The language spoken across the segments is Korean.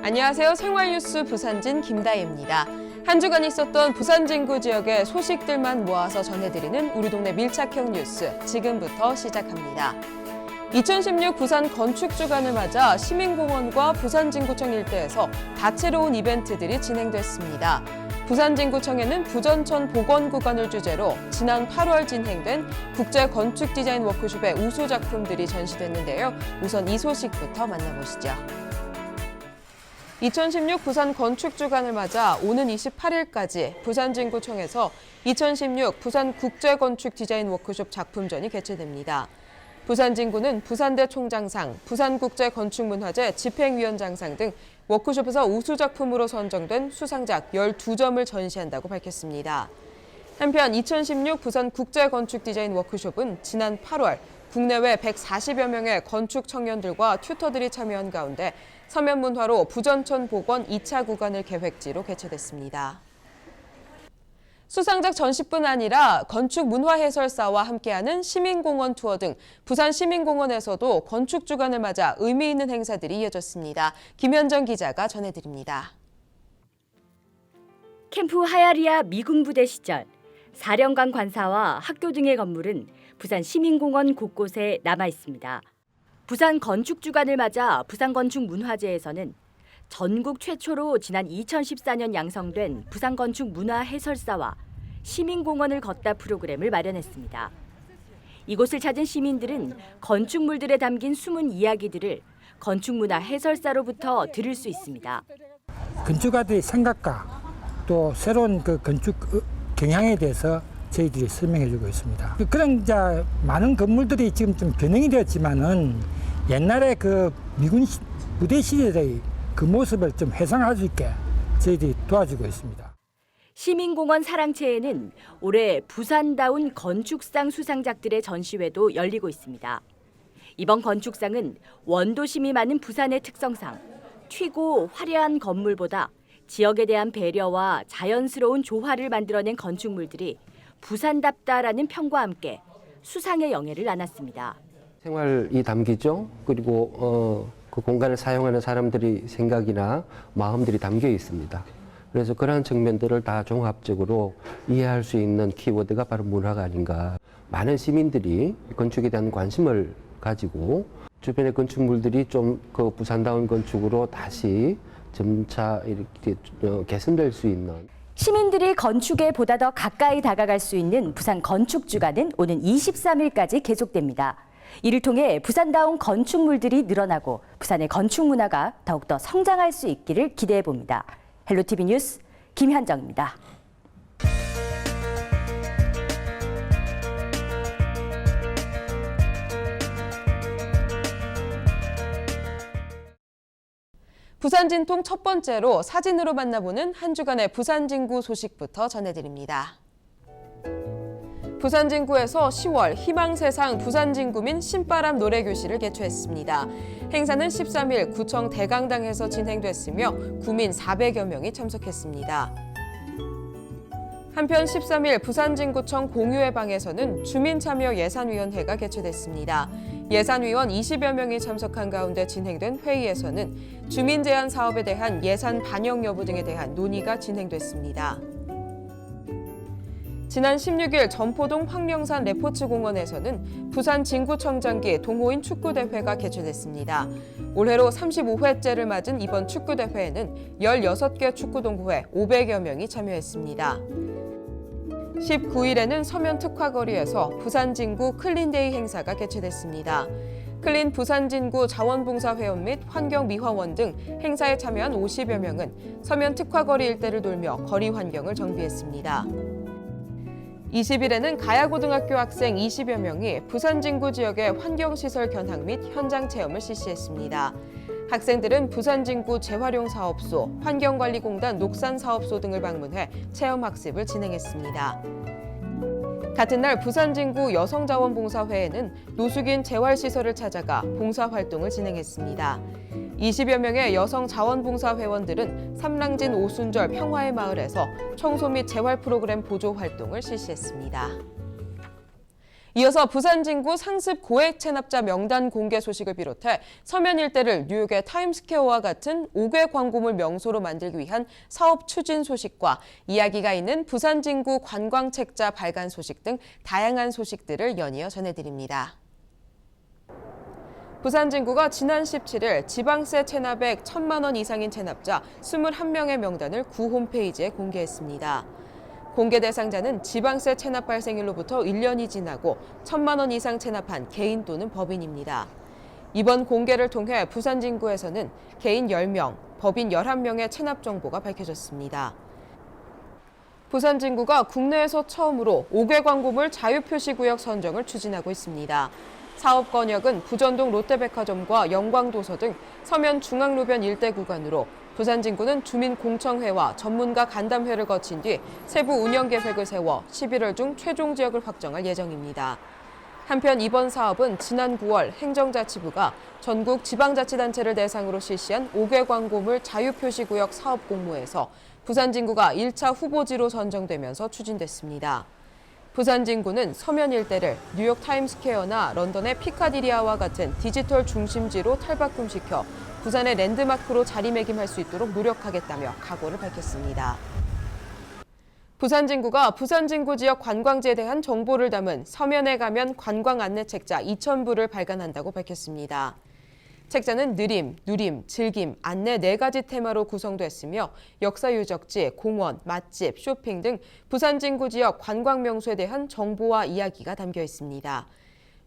안녕하세요. 생활뉴스 부산진 김다희입니다. 한 주간 있었던 부산 진구 지역의 소식들만 모아서 전해드리는 우리 동네 밀착형 뉴스, 지금부터 시작합니다. 2016 부산 건축주간을 맞아 시민공원과 부산진구청 일대에서 다채로운 이벤트들이 진행됐습니다. 부산진구청에는 부전천 복원구간을 주제로 지난 8월 진행된 국제건축디자인 워크숍의 우수 작품들이 전시됐는데요. 우선 이 소식부터 만나보시죠. 2016 부산 건축주간을 맞아 오는 28일까지 부산진구청에서 2016 부산 국제건축디자인 워크숍 작품전이 개최됩니다. 부산진구는 부산대 총장상, 부산국제건축문화제 집행위원장상 등 워크숍에서 우수작품으로 선정된 수상작 12점을 전시한다고 밝혔습니다. 한편 2016 부산 국제건축디자인 워크숍은 지난 8월 국내외 140여 명의 건축 청년들과 튜터들이 참여한 가운데 서면문화로 부전천 복원 2차 구간을 계획지로 개최됐습니다. 수상작 전시뿐 아니라 건축 문화 해설사와 함께하는 시민공원 투어 등 부산 시민공원에서도 건축주간을 맞아 의미 있는 행사들이 이어졌습니다. 김현정 기자가 전해드립니다. 캠프 하야리아 미군부대 시절 사령관 관사와 학교 등의 건물은 부산 시민공원 곳곳에 남아 있습니다. 부산 건축주간을 맞아 부산건축문화제에서는 전국 최초로 지난 2014년 양성된 부산건축문화해설사와 시민공원을 걷다 프로그램을 마련했습니다. 이곳을 찾은 시민들은 건축물들에 담긴 숨은 이야기들을 건축문화해설사로부터 들을 수 있습니다. 건축가들의 생각과 또 새로운 그 건축 경향에 대해서 저희들이 설명해주고 있습니다. 그런 많은 건물들이 지금 좀 변형이 되었지만은 옛날에 그 미군 부대 시절의 그 모습을 좀 회상할 수 있게 저희들이 도와주고 있습니다. 시민공원 사랑채에는 올해 부산다운 건축상 수상작들의 전시회도 열리고 있습니다. 이번 건축상은 원도심이 많은 부산의 특성상 튀고 화려한 건물보다 지역에 대한 배려와 자연스러운 조화를 만들어낸 건축물들이 부산답다라는 평과 함께 수상의 영예를 안았습니다. 생활이 담기죠. 그리고 그 공간을 사용하는 사람들의 생각이나 마음들이 담겨 있습니다. 그래서 그러한 측면들을 다 종합적으로 이해할 수 있는 키워드가 바로 문화가 아닌가. 많은 시민들이 건축에 대한 관심을 가지고 주변의 건축물들이 좀 그 부산다운 건축으로 다시 점차 이렇게 개선될 수 있는. 시민들이 건축에 보다 더 가까이 다가갈 수 있는 부산 건축주간은 오는 23일까지 계속됩니다. 이를 통해 부산다운 건축물들이 늘어나고 부산의 건축 문화가 더욱더 성장할 수 있기를 기대해 봅니다. 헬로티비 뉴스 김현정입니다. 부산진통 첫 번째로 사진으로 만나보는 한 주간의 부산진구 소식부터 전해드립니다. 부산진구에서 10월 희망세상 부산진구민 신바람 노래교실을 개최했습니다. 행사는 13일 구청 대강당에서 진행됐으며 구민 400여 명이 참석했습니다. 한편 13일 부산진구청 공유회방에서는 주민참여예산위원회가 개최됐습니다. 예산위원 20여 명이 참석한 가운데 진행된 회의에서는 주민 제한 사업에 대한 예산 반영 여부 등에 대한 논의가 진행됐습니다. 지난 16일 전포동 황령산 레포츠공원에서는 부산 진구청장기 동호인 축구대회가 개최됐습니다. 올해로 35회째를 맞은 이번 축구대회에는 16개 축구동호회 500여 명이 참여했습니다. 19일에는 서면 특화거리에서 부산진구 클린데이 행사가 개최됐습니다. 클린 부산진구 자원봉사회원 및 환경미화원 등 행사에 참여한 50여 명은 서면 특화거리 일대를 돌며 거리 환경을 정비했습니다. 20일에는 가야고등학교 학생 20여 명이 부산진구 지역의 환경시설 견학 및 현장 체험을 실시했습니다. 학생들은 부산진구 재활용사업소, 환경관리공단 녹산사업소 등을 방문해 체험학습을 진행했습니다. 같은 날 부산진구 여성자원봉사회에는 노숙인 재활시설을 찾아가 봉사활동을 진행했습니다. 20여 명의 여성 자원봉사회원들은 삼랑진 오순절 평화의 마을에서 청소 및 재활 프로그램 보조 활동을 실시했습니다. 이어서 부산진구 상습 고액 체납자 명단 공개 소식을 비롯해 서면 일대를 뉴욕의 타임스퀘어와 같은 5개 광고물 명소로 만들기 위한 사업 추진 소식과 이야기가 있는 부산진구 관광책자 발간 소식 등 다양한 소식들을 연이어 전해드립니다. 부산진구가 지난 17일 지방세 체납액 1,000만 원 이상인 체납자 21명의 명단을 구 홈페이지에 공개했습니다. 공개 대상자는 지방세 체납 발생일로부터 1년이 지나고 1,000만 원 이상 체납한 개인 또는 법인입니다. 이번 공개를 통해 부산진구에서는 개인 10명, 법인 11명의 체납 정보가 밝혀졌습니다. 부산진구가 국내에서 처음으로 5개 광고물 자유표시구역 선정을 추진하고 있습니다. 사업 권역은 부전동 롯데백화점과 영광도서 등 서면 중앙로변 일대 구간으로 부산진구는 주민공청회와 전문가 간담회를 거친 뒤 세부 운영 계획을 세워 11월 중 최종 지역을 확정할 예정입니다. 한편 이번 사업은 지난 9월 행정자치부가 전국 지방자치단체를 대상으로 실시한 5개 광고물 자유표시구역 사업 공모에서 부산진구가 1차 후보지로 선정되면서 추진됐습니다. 부산진구는 서면 일대를 뉴욕 타임스퀘어나 런던의 피카디리아와 같은 디지털 중심지로 탈바꿈시켜 부산의 랜드마크로 자리매김할 수 있도록 노력하겠다며 각오를 밝혔습니다. 부산진구가 부산진구 지역 관광지에 대한 정보를 담은 서면에 가면 관광 안내 책자 2,000부를 발간한다고 밝혔습니다. 책자는 느림, 누림, 즐김, 안내 4가지 테마로 구성됐으며 역사 유적지, 공원, 맛집, 쇼핑 등 부산진구 지역 관광 명소에 대한 정보와 이야기가 담겨 있습니다.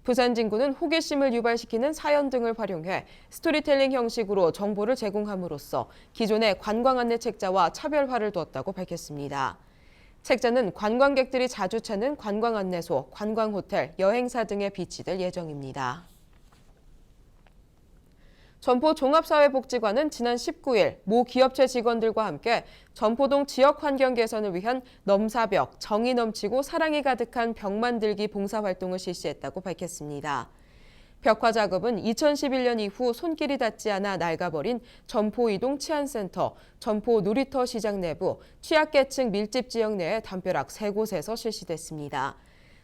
부산진구는 호기심을 유발시키는 사연 등을 활용해 스토리텔링 형식으로 정보를 제공함으로써 기존의 관광 안내 책자와 차별화를 두었다고 밝혔습니다. 책자는 관광객들이 자주 찾는 관광 안내소, 관광호텔, 여행사 등에 비치될 예정입니다. 전포 종합사회복지관은 지난 19일 모 기업체 직원들과 함께 전포동 지역 환경 개선을 위한 넘사벽, 정이 넘치고 사랑이 가득한 벽 만들기 봉사활동을 실시했다고 밝혔습니다. 벽화 작업은 2011년 이후 손길이 닿지 않아 낡아버린 전포이동 치안센터, 전포 놀이터 시장 내부, 취약계층 밀집 지역 내에 담벼락 3곳에서 실시됐습니다.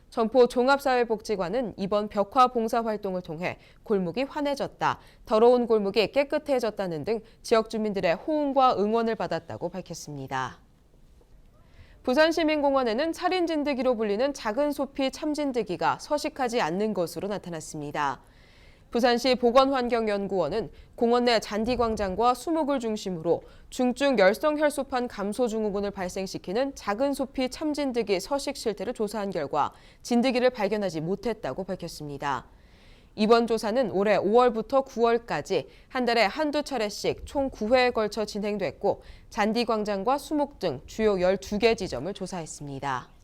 전포 종합사회복지관은 이번 벽화 봉사활동을 통해 골목이 환해졌다, 더러운 골목이 깨끗해졌다는 등 지역 주민들의 호응과 응원을 받았다고 밝혔습니다. 부산시민공원에는 살인진드기로 불리는 작은 소피 참진드기가 서식하지 않는 것으로 나타났습니다. 부산시 보건환경연구원은 공원 내 잔디광장과 수목을 중심으로 중증 열성혈소판 감소 증후군을 발생시키는 작은 소피 참진드기 서식 실태를 조사한 결과 진드기를 발견하지 못했다고 밝혔습니다. 이번 조사는 올해 5월부터 9월까지 한 달에 한두 차례씩 총 9회에 걸쳐 진행됐고 잔디광장과 수목 등 주요 12개 지점을 조사했습니다.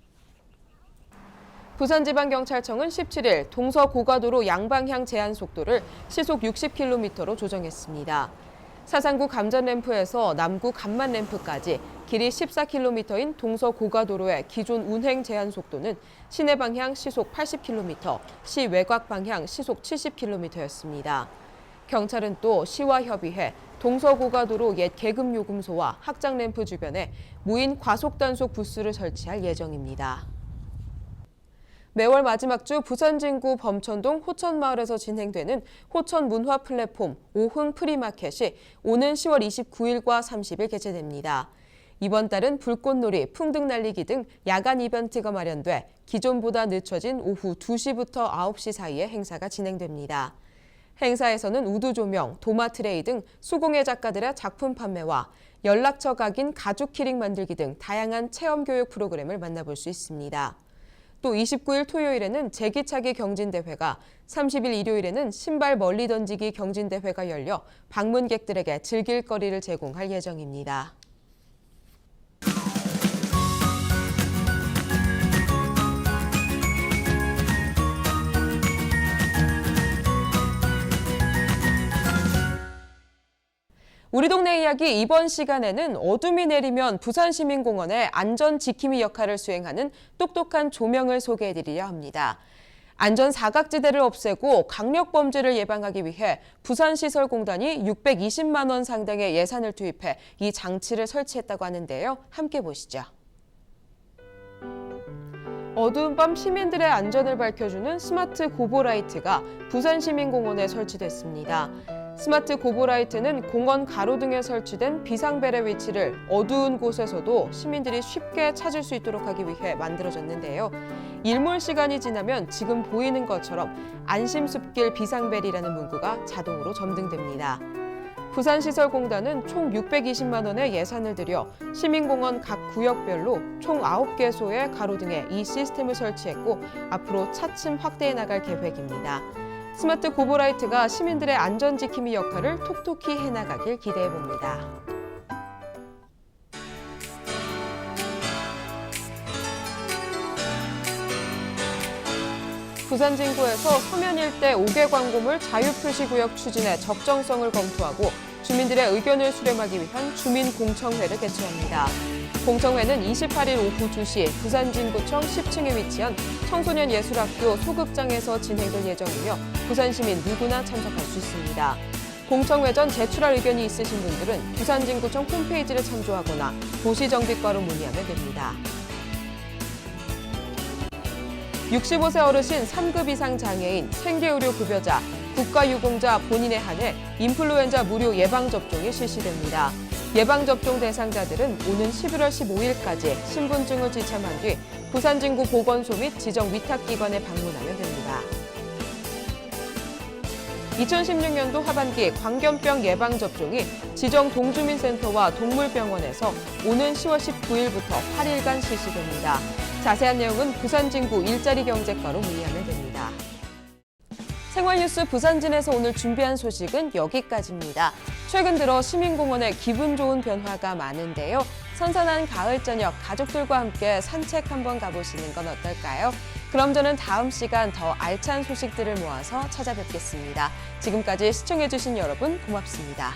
부산지방경찰청은 17일 동서고가도로 양방향 제한 속도를 시속 60km로 조정했습니다. 사상구 감전램프에서 남구 감만램프까지 길이 14km인 동서고가도로의 기존 운행 제한 속도는 시내 방향 시속 80km, 시 외곽 방향 시속 70km였습니다. 경찰은 또 시와 협의해 동서고가도로 옛 계급요금소와 확장램프 주변에 무인 과속단속 부스를 설치할 예정입니다. 매월 마지막 주 부산진구 범천동 호천마을에서 진행되는 호천 문화 플랫폼 오흥 프리마켓이 오는 10월 29일과 30일 개최됩니다. 이번 달은 불꽃놀이, 풍등 날리기 등 야간 이벤트가 마련돼 기존보다 늦춰진 오후 2시부터 9시 사이에 행사가 진행됩니다. 행사에서는 우드 조명, 도마 트레이 등 수공예 작가들의 작품 판매와 연락처 각인 가죽 키링 만들기 등 다양한 체험 교육 프로그램을 만나볼 수 있습니다. 또 29일 토요일에는 제기차기 경진대회가, 30일 일요일에는 신발 멀리 던지기 경진대회가 열려 방문객들에게 즐길 거리를 제공할 예정입니다. 우리 동네 이야기 이번 시간에는 어둠이 내리면 부산시민공원의 안전 지킴이 역할을 수행하는 똑똑한 조명을 소개해드리려 합니다. 안전 사각지대를 없애고 강력 범죄를 예방하기 위해 부산시설공단이 620만 원 상당의 예산을 투입해 이 장치를 설치했다고 하는데요. 함께 보시죠. 어두운 밤 시민들의 안전을 밝혀주는 스마트 고보라이트가 부산시민공원에 설치됐습니다. 스마트 고보라이트는 공원 가로등에 설치된 비상벨의 위치를 어두운 곳에서도 시민들이 쉽게 찾을 수 있도록 하기 위해 만들어졌는데요. 일몰 시간이 지나면 지금 보이는 것처럼 안심숲길 비상벨이라는 문구가 자동으로 점등됩니다. 부산시설공단은 총 620만 원의 예산을 들여 시민공원 각 구역별로 총 9개소의 가로등에 이 시스템을 설치했고 앞으로 차츰 확대해 나갈 계획입니다. 스마트 고보라이트가 시민들의 안전지킴이 역할을 톡톡히 해나가길 기대해봅니다. 부산 진구에서 서면 일대 5개 광고물 자유표시구역 추진의 적정성을 검토하고 주민들의 의견을 수렴하기 위한 주민공청회를 개최합니다. 공청회는 28일 오후 2시 부산 진구청 10층에 위치한 청소년 예술학교 소극장에서 진행될 예정이며 부산 시민 누구나 참석할 수 있습니다. 공청회 전 제출할 의견이 있으신 분들은 부산 진구청 홈페이지를 참조하거나 도시정비과로 문의하면 됩니다. 65세 어르신 3급 이상 장애인, 생계의료 급여자, 국가유공자 본인에 한해 인플루엔자 무료 예방접종이 실시됩니다. 예방접종 대상자들은 오는 11월 15일까지 신분증을 지참한 뒤 부산진구 보건소 및 지정 위탁기관에 방문하면 됩니다. 2016년도 하반기 광견병 예방접종이 지정 동주민센터와 동물병원에서 오는 10월 19일부터 8일간 실시됩니다. 자세한 내용은 부산진구 일자리경제과로 문의하면 됩니다. 생활뉴스 부산진에서 오늘 준비한 소식은 여기까지입니다. 최근 들어 시민공원에 기분 좋은 변화가 많은데요. 선선한 가을 저녁 가족들과 함께 산책 한번 가보시는 건 어떨까요? 그럼 저는 다음 시간 더 알찬 소식들을 모아서 찾아뵙겠습니다. 지금까지 시청해주신 여러분 고맙습니다.